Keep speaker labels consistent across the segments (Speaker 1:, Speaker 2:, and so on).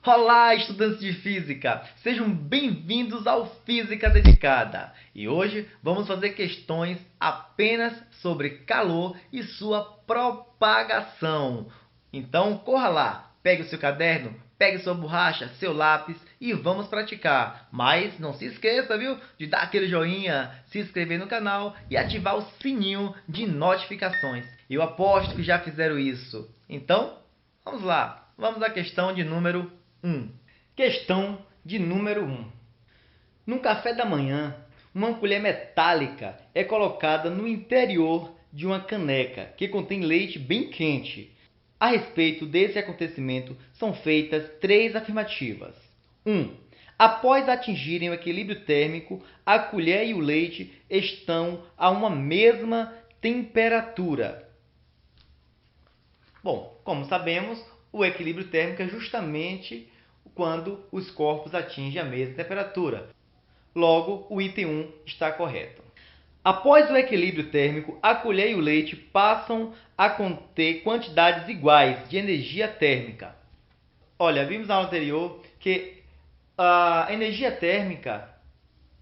Speaker 1: Olá, estudantes de Física! Sejam bem-vindos ao Física Dedicada. E hoje vamos fazer questões apenas sobre calor e sua propagação. Então, corra lá, pegue o seu caderno, pegue sua borracha, seu lápis e vamos praticar. Mas não se esqueça, viu, de dar aquele joinha, se inscrever no canal e ativar o sininho de notificações. Eu aposto que já fizeram isso. Então, vamos lá. Vamos à questão de número 1. Questão de número 1. No café da manhã, uma colher metálica é colocada no interior de uma caneca que contém leite bem quente. A respeito desse acontecimento, são feitas 3 afirmativas. 1. Após atingirem o equilíbrio térmico, a colher e o leite estão a uma mesma temperatura. Bom, como sabemos, o equilíbrio térmico é justamente quando os corpos atingem a mesma temperatura. Logo, o item 1 está correto. Após o equilíbrio térmico, a colher e o leite passam a conter quantidades iguais de energia térmica. Olha, vimos na aula anterior que a energia térmica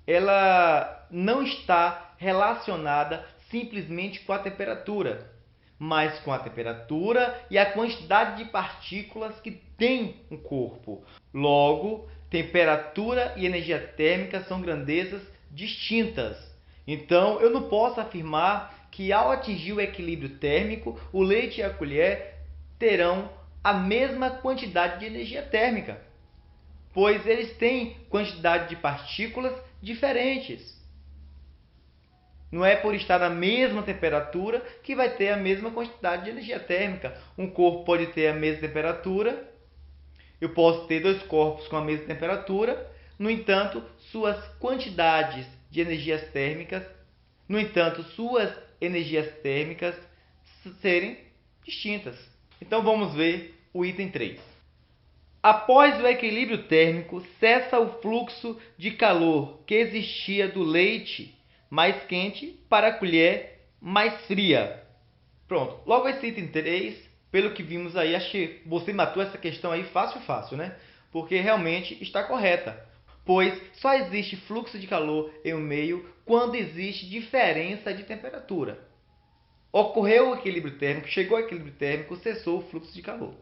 Speaker 1: ela não está relacionada simplesmente com a temperatura, mas com a temperatura e a quantidade de partículas que tem um corpo. Logo, temperatura e energia térmica são grandezas distintas. Então, eu não posso afirmar que ao atingir o equilíbrio térmico, o leite e a colher terão a mesma quantidade de energia térmica, pois eles têm quantidade de partículas diferentes. Não é por estar na mesma temperatura que vai ter a mesma quantidade de energia térmica. Um corpo pode ter a mesma temperatura, eu posso ter 2 corpos com a mesma temperatura, no entanto, suas quantidades de energias térmicas, serem distintas. Então vamos ver o item 3. Após o equilíbrio térmico, cessa o fluxo de calor que existia do leite mais quente para a colher mais fria. Pronto, logo esse item 3, pelo que vimos aí, acho que você matou essa questão aí fácil, né? Porque realmente está correta, pois só existe fluxo de calor em um meio quando existe diferença de temperatura. Ocorreu o equilíbrio térmico, chegou ao equilíbrio térmico, cessou o fluxo de calor.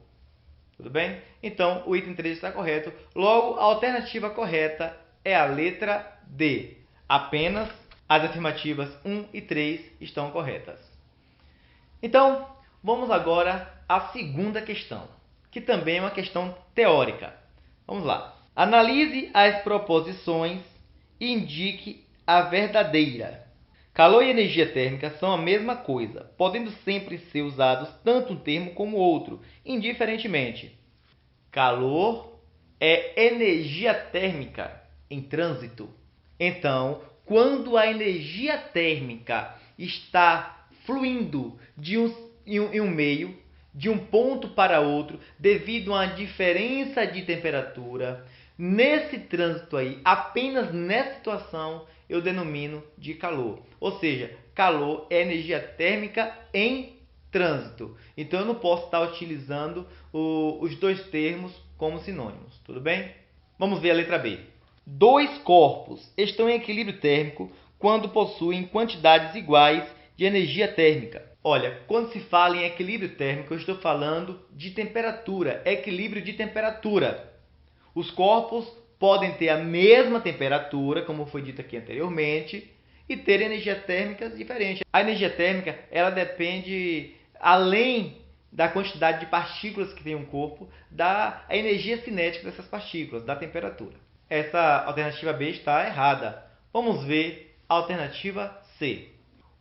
Speaker 1: Tudo bem? Então, o item 3 está correto. Logo, a alternativa correta é a letra D. Apenas as afirmativas 1 e 3 estão corretas. Então, vamos agora à segunda questão, que também é uma questão teórica. Vamos lá. Analise as proposições e indique a verdadeira. Calor e energia térmica são a mesma coisa, podendo sempre ser usados tanto um termo como outro, indiferentemente. Calor é energia térmica em trânsito. Então, quando a energia térmica está fluindo em um meio, de um ponto para outro, devido a uma diferença de temperatura, nesse trânsito aí, apenas nessa situação, eu denomino de calor. Ou seja, calor é energia térmica em trânsito. Então, eu não posso estar utilizando os 2 termos como sinônimos. Tudo bem? Vamos ver a letra B. 2 corpos estão em equilíbrio térmico quando possuem quantidades iguais de energia térmica. Olha, quando se fala em equilíbrio térmico, eu estou falando de temperatura, equilíbrio de temperatura. Os corpos podem ter a mesma temperatura, como foi dito aqui anteriormente, e ter energias térmicas diferentes. A energia térmica ela depende, além da quantidade de partículas que tem um corpo, da energia cinética dessas partículas, da temperatura. Essa alternativa B está errada. Vamos ver a alternativa C.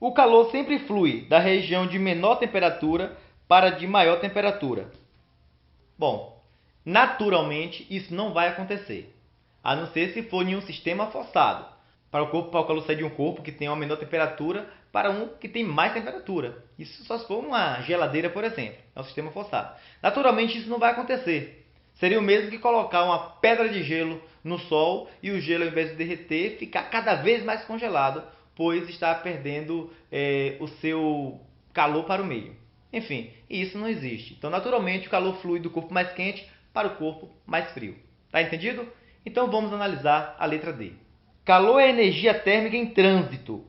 Speaker 1: O calor sempre flui da região de menor temperatura para a de maior temperatura. Bom, naturalmente isso não vai acontecer, a não ser se for em um sistema forçado, para o calor sair de um corpo que tem uma menor temperatura para um que tem mais temperatura. Isso só se for uma geladeira, por exemplo, é um sistema forçado. Naturalmente isso não vai acontecer. Seria o mesmo que colocar uma pedra de gelo no sol e o gelo, ao invés de derreter, ficar cada vez mais congelado, pois está perdendo o seu calor para o meio. Enfim, isso não existe. Então, naturalmente, o calor flui do corpo mais quente para o corpo mais frio. Tá entendido? Então vamos analisar a letra D. Calor é energia térmica em trânsito,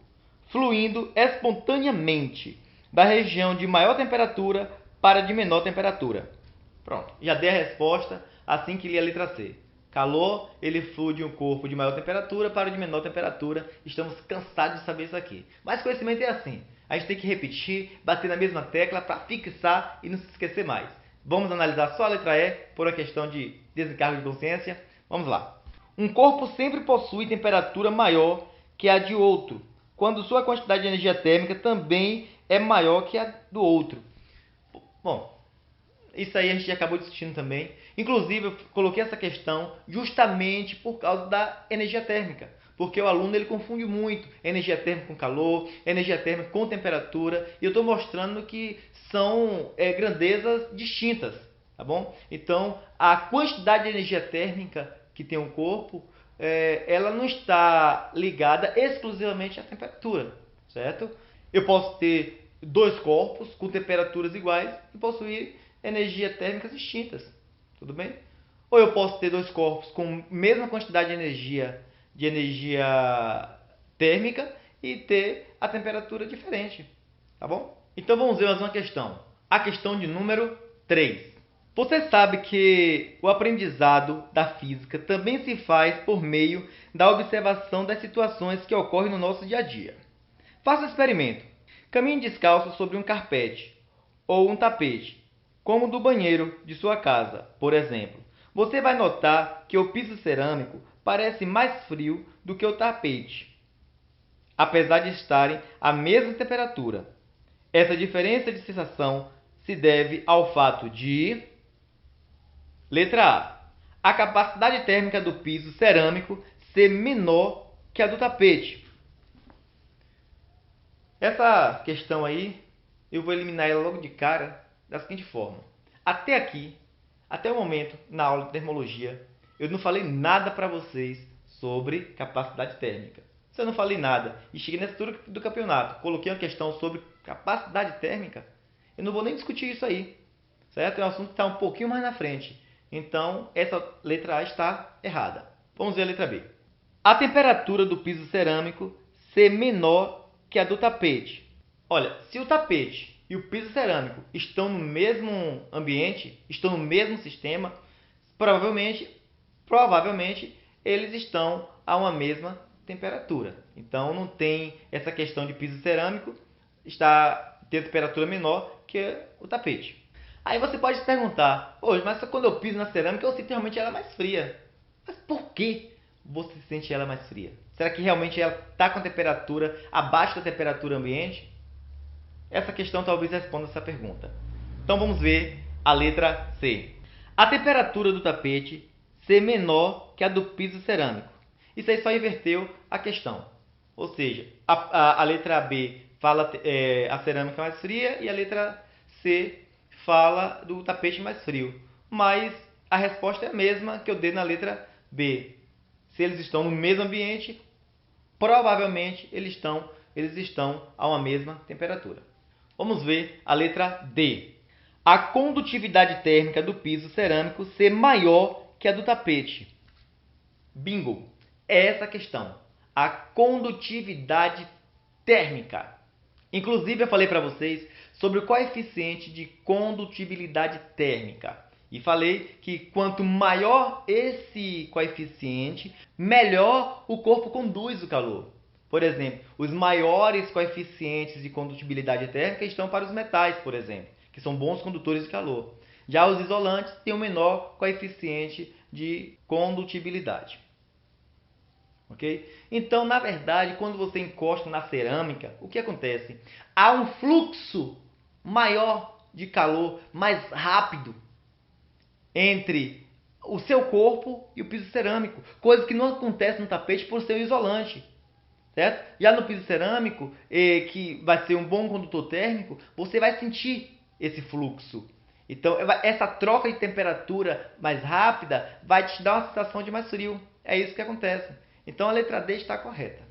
Speaker 1: fluindo espontaneamente da região de maior temperatura para a de menor temperatura. Pronto, já dei a resposta assim que li a letra C. Calor, ele flui de um corpo de maior temperatura para o de menor temperatura. Estamos cansados de saber isso aqui. Mas conhecimento é assim. A gente tem que repetir, bater na mesma tecla para fixar e não se esquecer mais. Vamos analisar só a letra E por uma questão de desencargo de consciência. Vamos lá. Um corpo sempre possui temperatura maior que a de outro, quando sua quantidade de energia térmica também é maior que a do outro. Bom, isso aí a gente já acabou discutindo também. Inclusive, eu coloquei essa questão justamente por causa da energia térmica. Porque o aluno ele confunde muito energia térmica com calor, energia térmica com temperatura. E eu estou mostrando que são grandezas distintas. Tá bom? Então, a quantidade de energia térmica que tem um corpo, ela não está ligada exclusivamente à temperatura. Certo? Eu posso ter dois corpos com temperaturas iguais e possuir energia térmicas distintas, tudo bem? Ou eu posso ter dois corpos com a mesma quantidade de energia térmica e ter a temperatura diferente, tá bom? Então vamos ver mais uma questão. A questão de número 3. Você sabe que o aprendizado da física também se faz por meio da observação das situações que ocorrem no nosso dia a dia. Faça um experimento. Caminhe descalço sobre um carpete ou um tapete, como o do banheiro de sua casa, por exemplo. Você vai notar que o piso cerâmico parece mais frio do que o tapete, apesar de estarem à mesma temperatura. Essa diferença de sensação se deve ao fato de... Letra A. A capacidade térmica do piso cerâmico ser menor que a do tapete. Essa questão aí, eu vou eliminar ela logo de cara da seguinte forma. Até aqui, até o momento, na aula de termologia, eu não falei nada para vocês sobre capacidade térmica. Se eu não falei nada e cheguei nessa altura do campeonato, coloquei uma questão sobre capacidade térmica, eu não vou nem discutir isso aí. Certo? É um assunto que está um pouquinho mais na frente. Então, essa letra A está errada. Vamos ver a letra B. A temperatura do piso cerâmico ser menor que a do tapete. Olha, se o tapete e o piso cerâmico estão no mesmo ambiente, estão no mesmo sistema, provavelmente eles estão a uma mesma temperatura. Então não tem essa questão de piso cerâmico ter temperatura menor que o tapete. Aí você pode se perguntar, mas quando eu piso na cerâmica eu sinto realmente ela mais fria. Mas por que você sente ela mais fria? Será que realmente ela está com a temperatura abaixo da temperatura ambiente? Essa questão talvez responda essa pergunta. Então vamos ver a letra C. A temperatura do tapete ser menor que a do piso cerâmico. Isso aí só inverteu a questão. Ou seja, a letra B fala a cerâmica mais fria e a letra C fala do tapete mais frio. Mas a resposta é a mesma que eu dei na letra B. Se eles estão no mesmo ambiente, provavelmente eles estão a uma mesma temperatura. Vamos ver a letra D. A condutividade térmica do piso cerâmico ser maior que a do tapete. Bingo! É essa a questão. A condutividade térmica. Inclusive, eu falei para vocês sobre o coeficiente de condutibilidade térmica. E falei que quanto maior esse coeficiente, melhor o corpo conduz o calor. Por exemplo, os maiores coeficientes de condutibilidade térmica estão para os metais, por exemplo, que são bons condutores de calor. Já os isolantes têm um menor coeficiente de condutibilidade. Okay? Então, na verdade, quando você encosta na cerâmica, o que acontece? Há um fluxo maior de calor, mais rápido, entre o seu corpo e o piso cerâmico. Coisa que não acontece no tapete por ser um isolante. Certo? Já no piso cerâmico, que vai ser um bom condutor térmico, você vai sentir esse fluxo. Então, essa troca de temperatura mais rápida vai te dar uma sensação de mais frio. É isso que acontece. Então, a letra D está correta.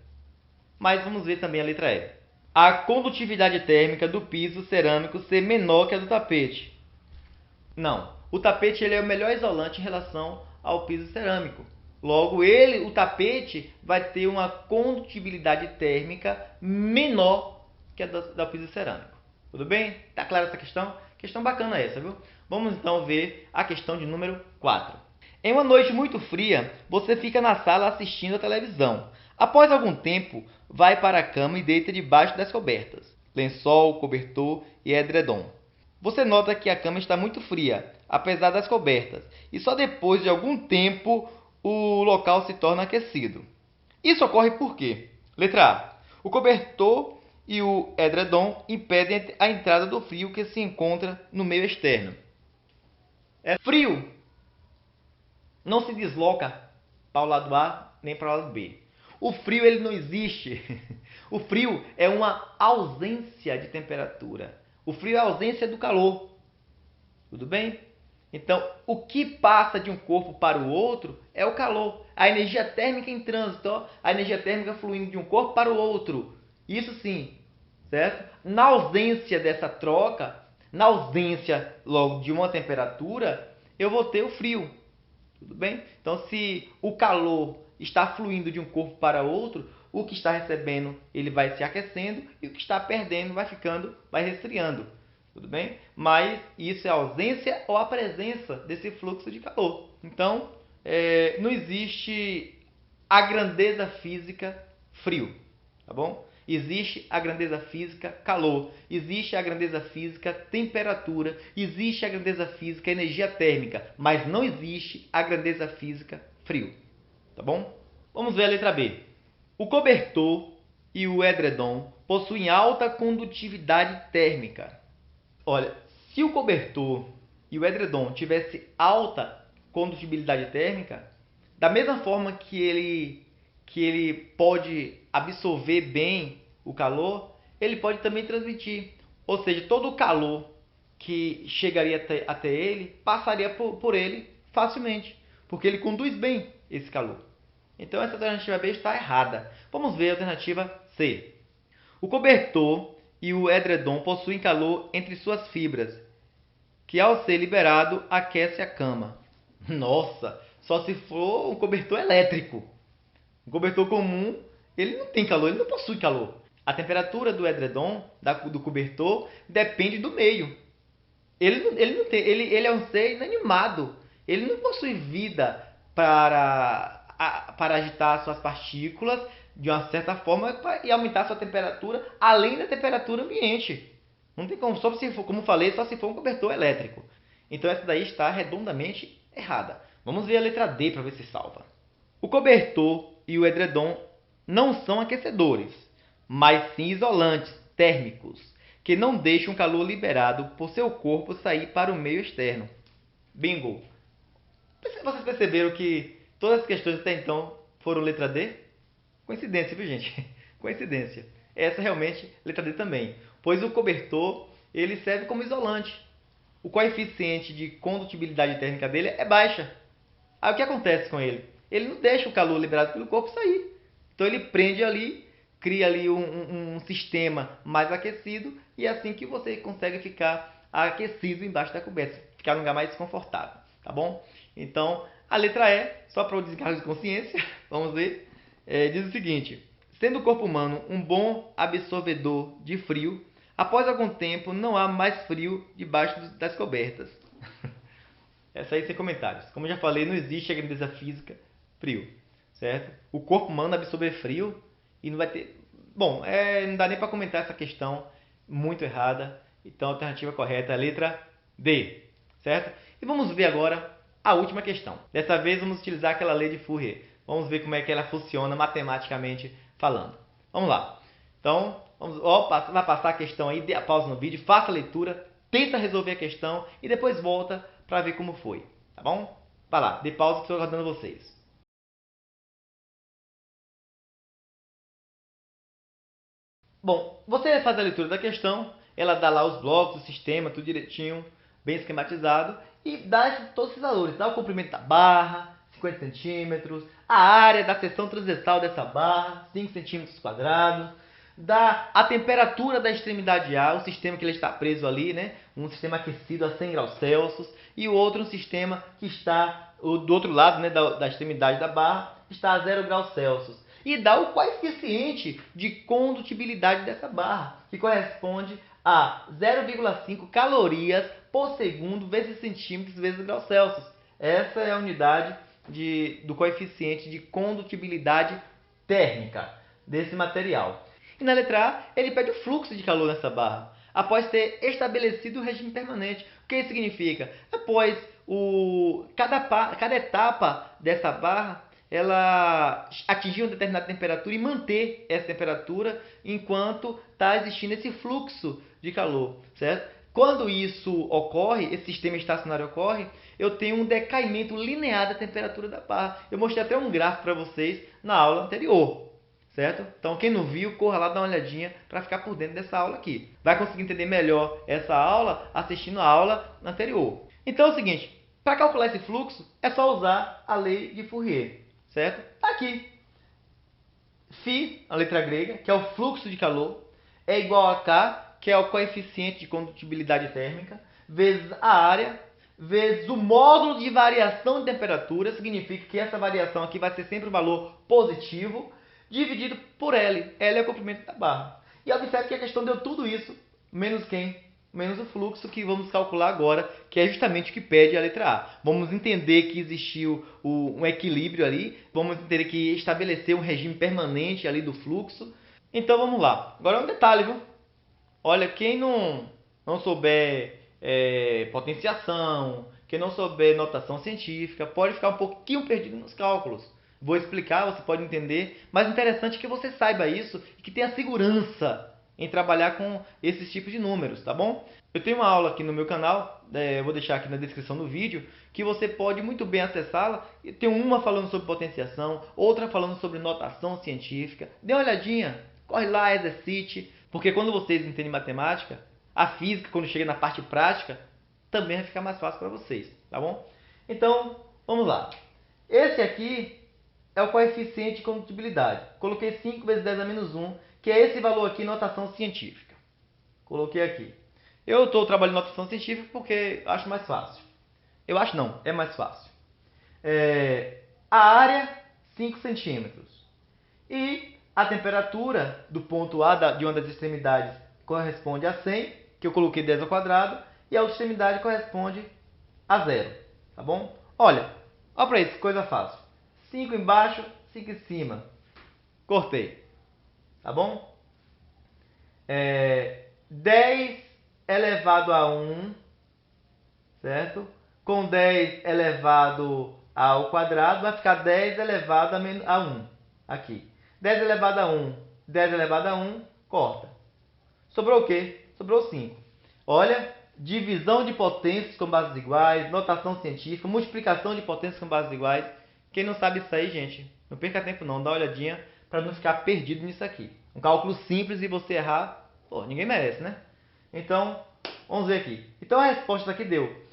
Speaker 1: Mas vamos ver também a letra E. A condutividade térmica do piso cerâmico ser menor que a do tapete. Não. o tapete ele é o melhor isolante em relação ao piso cerâmico. Logo, o tapete vai ter uma condutibilidade térmica menor que a do piso cerâmico. Tudo bem? Tá clara essa questão? Questão bacana essa, viu? Vamos então ver a questão de número 4. Em uma noite muito fria, você fica na sala assistindo a televisão. Após algum tempo, vai para a cama e deita debaixo das cobertas, lençol, cobertor e edredom. Você nota que a cama está muito fria, apesar das cobertas, e só depois de algum tempo o local se torna aquecido. Isso ocorre por quê? Letra A. O cobertor e o edredom impedem a entrada do frio que se encontra no meio externo. Frio não se desloca para o lado A nem para o lado B. O frio ele não existe. O frio é uma ausência de temperatura. O frio é a ausência do calor. Tudo bem? Então, o que passa de um corpo para o outro é o calor. A energia térmica em trânsito, ó, a energia térmica fluindo de um corpo para o outro. Isso sim, certo? Na ausência dessa troca, na ausência logo de uma temperatura, eu vou ter o frio. Tudo bem? Então, se o calor está fluindo de um corpo para outro, o que está recebendo ele vai se aquecendo e o que está perdendo vai resfriando. Tudo bem? Mas isso é a ausência ou a presença desse fluxo de calor. Então, não existe a grandeza física frio, tá bom? Existe a grandeza física calor, existe a grandeza física temperatura, existe a grandeza física energia térmica, mas não existe a grandeza física frio, tá bom? Vamos ver a letra B. O cobertor e o edredom possuem alta condutividade térmica. Olha, se o cobertor e o edredom tivesse alta condutibilidade térmica, da mesma forma que ele pode absorver bem o calor, ele pode também transmitir. Ou seja, todo o calor que chegaria até ele passaria por ele facilmente, porque ele conduz bem esse calor. Então essa alternativa B está errada. Vamos ver a alternativa C. O cobertor e o edredom possuem calor entre suas fibras, que ao ser liberado aquece a cama. Nossa, só se for um cobertor elétrico. Um cobertor comum, ele não tem calor, ele não possui calor. A temperatura do edredom, do cobertor, depende do meio. Ele é um ser inanimado. Ele não possui vida para agitar suas partículas de uma certa forma e aumentar sua temperatura além da temperatura ambiente. Não tem como, só se for, como falei, só se for um cobertor elétrico. Então essa daí está redondamente errada. Vamos ver a letra D para ver se salva. O cobertor e o edredom não são aquecedores, mas sim isolantes térmicos, que não deixam o calor liberado por seu corpo sair para o meio externo. Bingo! Vocês perceberam que todas as questões até então foram letra D? Coincidência, viu, gente? Coincidência. Essa realmente, letra D também. Pois o cobertor, ele serve como isolante. O coeficiente de condutibilidade térmica dele é baixa. Aí o que acontece com ele? Ele não deixa o calor liberado pelo corpo sair. Então ele prende ali, cria ali um sistema mais aquecido e é assim que você consegue ficar aquecido embaixo da coberta, ficar num lugar mais confortável, tá bom? Então, a letra E, só para o descargo de consciência, vamos ver, diz o seguinte: sendo o corpo humano um bom absorvedor de frio, após algum tempo não há mais frio debaixo das cobertas. Essa aí sem comentários. Como eu já falei, não existe a grandeza física frio, certo? O corpo humano absorver frio e não vai ter... Bom, não dá nem para comentar essa questão muito errada. Então a alternativa correta é a letra D, certo? E vamos ver agora a última questão. Dessa vez vamos utilizar aquela lei de Fourier. Vamos ver como é que ela funciona matematicamente falando. Vamos lá. Então, vai passar a questão aí, dê a pausa no vídeo, faça a leitura, tenta resolver a questão e depois volta para ver como foi, tá bom? Vai lá, dê pausa que estou aguardando vocês. Bom, você faz a leitura da questão, ela dá lá os blocos, o sistema, tudo direitinho, bem esquematizado, e dá todos esses valores. Dá o comprimento da barra, 50 centímetros, a área da seção transversal dessa barra, 5 centímetros quadrados, a temperatura da extremidade A, o sistema que ele está preso ali, né? Um sistema aquecido a 100 graus Celsius, e o outro um sistema que está do outro lado, né, da extremidade da barra, está a 0 graus Celsius. E dá o coeficiente de condutibilidade dessa barra, que corresponde a 0,5 calorias por segundo vezes centímetros vezes graus Celsius. Essa é a unidade do coeficiente de condutibilidade térmica desse material. E na letra A, ele pede o fluxo de calor nessa barra, após ter estabelecido o regime permanente. O que isso significa? Após cada etapa dessa barra, ela atingir uma determinada temperatura e manter essa temperatura enquanto está existindo esse fluxo de calor, certo? Quando isso ocorre, esse sistema estacionário ocorre, eu tenho um decaimento linear da temperatura da barra. Eu mostrei até um gráfico para vocês na aula anterior, certo? Então, quem não viu, corra lá dar uma olhadinha para ficar por dentro dessa aula aqui. Vai conseguir entender melhor essa aula assistindo a aula anterior. Então é o seguinte, para calcular esse fluxo, é só usar a lei de Fourier, certo? Está aqui. Φ, a letra grega, que é o fluxo de calor, é igual a K, que é o coeficiente de condutibilidade térmica, vezes a área, vezes o módulo de variação de temperatura, significa que essa variação aqui vai ser sempre um valor positivo, dividido por L. L é o comprimento da barra. E observe que a questão deu tudo isso, menos quem? Menos o fluxo, que vamos calcular agora, que é justamente o que pede a letra A. Vamos entender que existiu um equilíbrio ali, vamos entender que estabeleceu um regime permanente ali do fluxo. Então vamos lá. Agora é um detalhe, viu? Olha, quem não souber potenciação, quem não souber notação científica, pode ficar um pouquinho perdido nos cálculos. Vou explicar, você pode entender, mas o interessante é que você saiba isso e que tenha segurança em trabalhar com esses tipos de números, tá bom? Eu tenho uma aula aqui no meu canal, vou deixar aqui na descrição do vídeo, que você pode muito bem acessá-la. Tem uma falando sobre potenciação, outra falando sobre notação científica. Dê uma olhadinha, corre lá, exercite, porque quando vocês entendem matemática, a física, quando chega na parte prática, também vai ficar mais fácil para vocês, tá bom? Então, vamos lá. Esse aqui é o coeficiente de condutibilidade. Coloquei 5 vezes 10 a menos 1, que é esse valor aqui em notação científica. Coloquei aqui. Eu estou trabalhando em notação científica porque acho mais fácil. Eu acho não, é mais fácil. A área, 5 centímetros. E a temperatura do ponto A de uma das extremidades corresponde a 100, que eu coloquei 10 ao quadrado, e a outra extremidade corresponde a 0. Tá bom? Olha para isso, coisa fácil. 5 embaixo, 5 em cima. Cortei. Tá bom? 10 elevado a 1, certo? Com 10 elevado ao quadrado, vai ficar 10 elevado a 1. Aqui. 10 elevado a 1, 10 elevado a 1, corta. Sobrou o quê? Sobrou 5. Olha, divisão de potências com bases iguais, notação científica, multiplicação de potências com bases iguais. Quem não sabe isso aí, gente, não perca tempo não, dá uma olhadinha para não ficar perdido nisso aqui. Um cálculo simples e você errar, pô, ninguém merece, né? Então, vamos ver aqui. Então a resposta aqui deu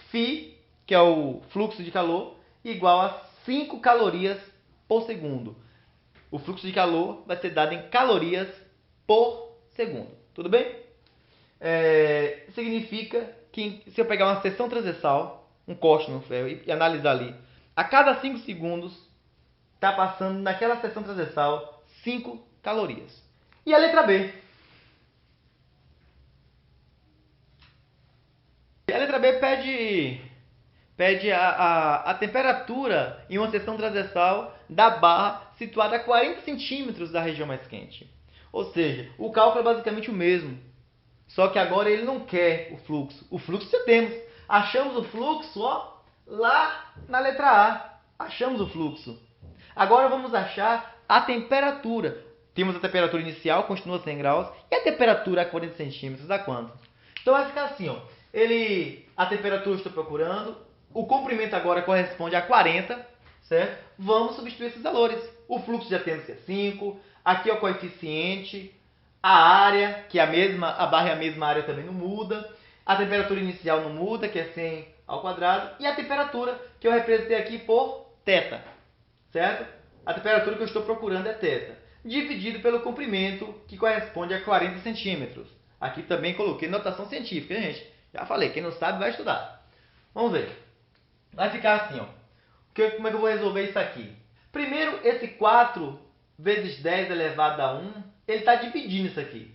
Speaker 1: Φ, que é o fluxo de calor, igual a 5 calorias por segundo. O fluxo de calor vai ser dado em calorias por segundo. Tudo bem? Significa que se eu pegar uma seção transversal, um corte no ferro, e analisar ali, a cada 5 segundos está passando naquela seção transversal 5 calorias. E a letra B? A letra B pede a temperatura em uma seção transversal da barra situada a 40 centímetros da região mais quente. Ou seja, o cálculo é basicamente o mesmo. Só que agora ele não quer o fluxo. O fluxo já temos. Achamos o fluxo lá na letra A. Achamos o fluxo. Agora vamos achar a temperatura. Temos a temperatura inicial, continua 100 graus. E a temperatura a 40 centímetros, dá quanto? Então vai ficar assim, ó. A temperatura eu estou procurando. O comprimento agora corresponde a 40, certo? Vamos substituir esses valores. O fluxo já temos que é 5. Aqui é o coeficiente. A área, que é a mesma, a barra é a mesma, a área também não muda. A temperatura inicial não muda, que é 100 ao quadrado. E a temperatura, que eu representei aqui por θ, certo? A temperatura que eu estou procurando é θ. dividido pelo comprimento, que corresponde a 40 centímetros. Aqui também coloquei notação científica, gente. Já falei, quem não sabe vai estudar. Vamos ver. Vai ficar assim, ó. Como é que eu vou resolver isso aqui? Primeiro, esse 4 vezes 10 elevado a 1, ele está dividindo isso aqui.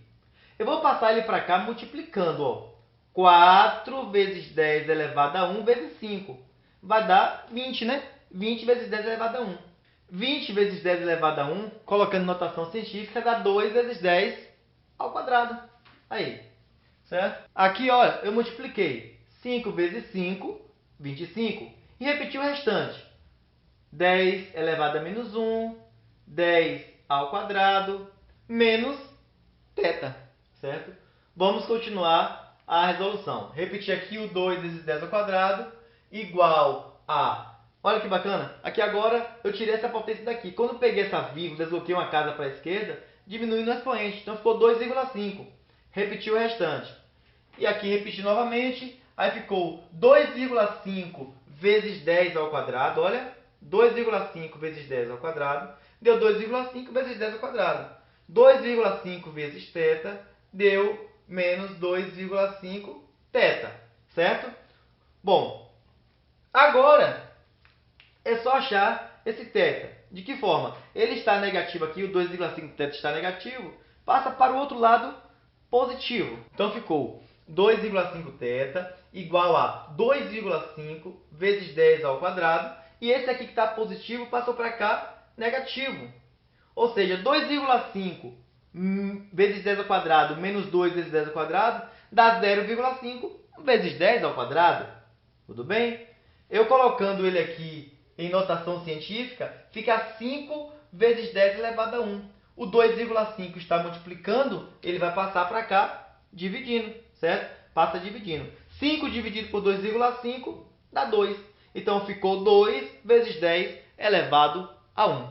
Speaker 1: Eu vou passar ele para cá multiplicando, ó. 4 vezes 10 elevado a 1 vezes 5. Vai dar 20, né? 20 vezes 10 elevado a 1. 20 vezes 10 elevado a 1, colocando notação científica, dá 2 vezes 10 ao quadrado. Aí, certo? Aqui, olha, eu multipliquei 5 vezes 5, 25. E repeti o restante. 10 elevado a menos 1, 10 ao quadrado, menos θ, certo? Vamos continuar a resolução. Repetir aqui o 2 vezes 10 ao quadrado, igual a... Olha que bacana, aqui agora eu tirei essa potência daqui. Quando eu peguei essa vírgula, desloquei uma casa para a esquerda, diminui no expoente, então ficou 2,5. Repetir o restante. E aqui repetir novamente, aí ficou 2,5 vezes 10 ao quadrado, olha, 2,5 vezes 10 ao quadrado, deu 2,5 vezes 10 ao quadrado. 2,5 vezes θ deu menos 2,5 θ, certo? Bom, agora é só achar esse θ. De que forma? Ele está negativo aqui, o 2,5 θ está negativo, passa para o outro lado positivo. Então ficou 2,5 θ igual a 2,5 vezes 10 ao quadrado. E esse aqui que está positivo passou para cá negativo. Ou seja, 2,5 vezes 10 ao quadrado menos 2 vezes 10 ao quadrado dá 0,5 vezes 10 ao quadrado. Tudo bem? Eu colocando ele aqui em notação científica, fica 5 vezes 10 elevado a 1. O 2,5 está multiplicando, ele vai passar para cá dividindo, certo? Passa dividindo. 5 dividido por 2,5 dá 2. Então ficou 2 vezes 10 elevado a 1.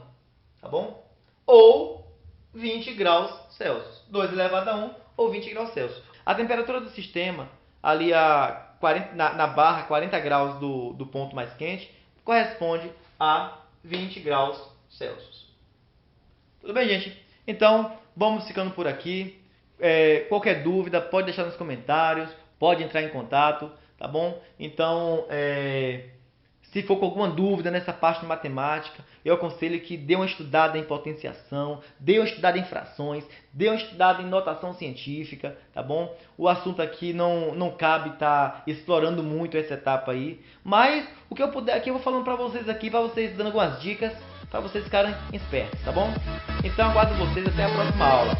Speaker 1: Tá bom? Ou 20 graus Celsius. 2 elevado a 1 ou 20 graus Celsius. A temperatura do sistema, ali na barra 40 graus do ponto mais quente, corresponde a 20 graus Celsius. Tudo bem, gente? Então, vamos ficando por aqui. Qualquer dúvida, pode deixar nos comentários, pode entrar em contato, tá bom? Então, se for com alguma dúvida nessa parte de matemática, eu aconselho que dê uma estudada em potenciação, dê uma estudada em frações, dê uma estudada em notação científica, tá bom? O assunto aqui não cabe estar explorando muito essa etapa aí, mas o que eu puder aqui eu vou falando para vocês dando algumas dicas, para vocês ficarem espertos, tá bom? Então aguardo vocês até a próxima aula.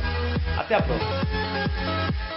Speaker 1: Até a próxima!